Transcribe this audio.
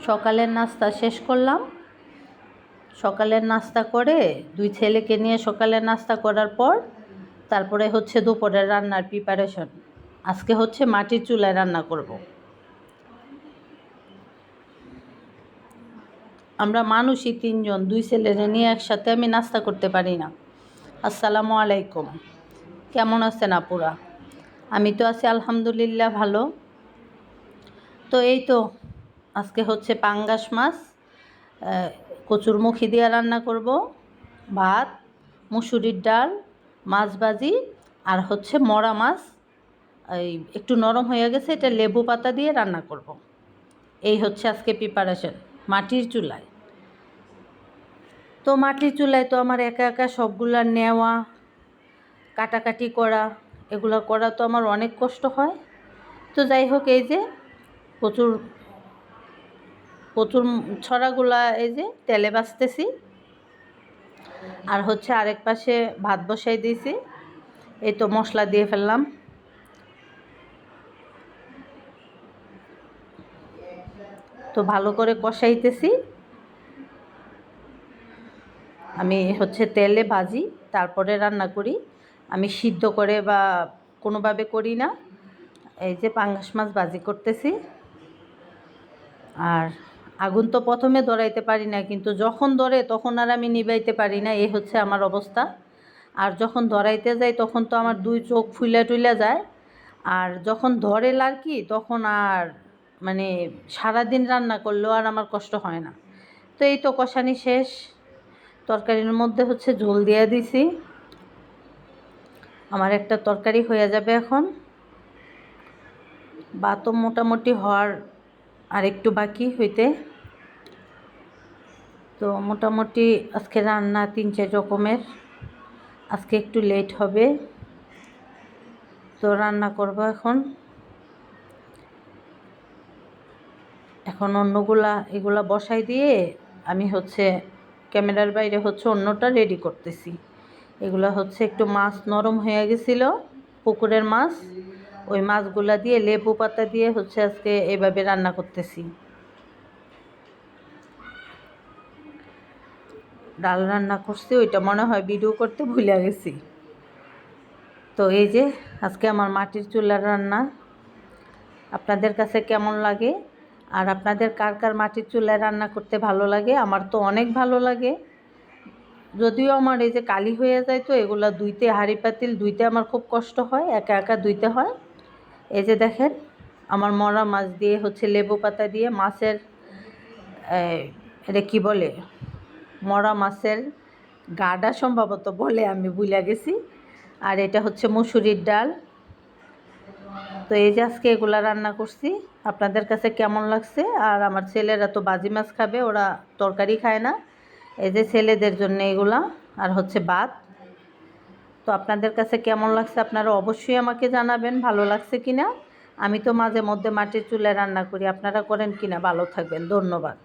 সকালের নাস্তা শেষ করলাম। সকালের নাস্তা করে দুই ছেলেকে নিয়ে সকালের নাস্তা করার পর তারপরে হচ্ছে দুপুরের রান্নার প্রিপারেশন। আজকে হচ্ছে মাটির চুলায় রান্না করব। আমরা মানুষই তিনজন, দুই ছেলেরে নিয়ে একসাথে আমি নাস্তা করতে পারি না। আসসালামু আলাইকুম, কেমন আছেন আপুরা? আমি তো আছি আলহামদুলিল্লাহ ভালো। তো এই তো আজকে হচ্ছে পাঙ্গাস মাছ কচুরমুখী দিয়ে রান্না করব, ভাত, মুসুরির ডাল, মাছ ভাজি, আর হচ্ছে মরা মাছ এই একটু নরম হয়ে গেছে, এটা লেবু পাতা দিয়ে রান্না করব। এই হচ্ছে আজকে প্রিপারেশন মাটির চুলায়। তো মাটির চুলায় তো আমার একা একা সবগুলা নেওয়া, কাটাকাটি করা, এগুলো করা তো আমার অনেক কষ্ট হয়। তো যাই হোক, এই যে কচুর ছড়াগুলা এই যে তেলে ভাজতেছি, আর হচ্ছে আরেক পাশে ভাত বসাই দিয়েছি। এই তো মশলা দিয়ে ফেললাম। তো ভালো করে কষাইতেছি। আমি হচ্ছে তেলে ভাজি তারপরে রান্না করি, আমি সিদ্ধ করে বা কোনোভাবে করি না। এই যে পাঙ্গাস মাছ ভাজি করতেছি। আর আগুন তো প্রথমে ধরাইতে পারি না, কিন্তু যখন ধরে তখন আর আমি নিভাইতে পারি না, এই হচ্ছে আমার অবস্থা। আর যখন ধরাইতে যাই তখন তো আমার দুই চোখ ফুইলা টুইলা যায়। আর যখন ধরে লাড়কি তখন আর মানে সারাদিন রান্না করলেও আর আমার কষ্ট হয় না। তো এই তো কষানি শেষ, তরকারির মধ্যে হচ্ছে ঝোল দিয়ে দিছি। আমার একটা তরকারি হয়ে যাবে এখন। ভাতও মোটামুটি হওয়ার আর একটু বাকি হইতে। তো মোটামুটি আজকে রান্না 3-4 রকমের, আজকে একটু লেট হবে। তো রান্না করব এখন এগুলা বসাই দিয়ে আমি হচ্ছে ক্যামেরার বাইরে হচ্ছে অন্যটা রেডি করতেছি। এগুলা হচ্ছে একটু মাছ নরম হয়ে গেছিলো, পুকুরের মাছ, ওই মাছগুলা দিয়ে লেবু পাতা দিয়ে হচ্ছে আজকে এভাবে রান্না করতেছি। ডাল রান্না করছি, ওইটা মনে হয় ভিডিও করতে ভুলে গেছি। তো এই যে আজকে আমার মাটির চুলার রান্না। আপনাদের কাছে কেমন লাগে, আর আপনাদের কার কার মাটির চুলায় রান্না করতে ভালো লাগে? আমার তো অনেক ভালো লাগে। যদিও আমার এই যে কালি হয়ে যায়, তো এগুলা ধুইতে, হাঁড়ি পাতিল ধুইতে আমার খুব কষ্ট হয়, একা একা ধুইতে হয়। এই যে দেখেন, আমার মরা মাছ দিয়ে হচ্ছে লেবু পাতা দিয়ে মাছের এটা কী বলে, মরা মাছের গাডা সম্ভবত বলে, আমি ভুলে গেছি। আর এটা হচ্ছে মুসুরির ডাল। তো এই যে আজকে এগুলা রান্না করছি। আপনাদের কাছে কেমন লাগছে? আর আমার ছেলেরা তো বাজি মাছ খাবে, ওরা তরকারি খায় না। এই যে ছেলেদের জন্য এগুলা, আর হচ্ছে ভাত। তো আপনাদের কাছে কেমন লাগছে আপনারা অবশ্যই আমাকে জানাবেন, ভালো লাগছে কিনা। আমি তো মাঝে মধ্যে মাটির চুলায় রান্না করি, আপনারা করেন কিনা। ভালো থাকবেন, ধন্যবাদ।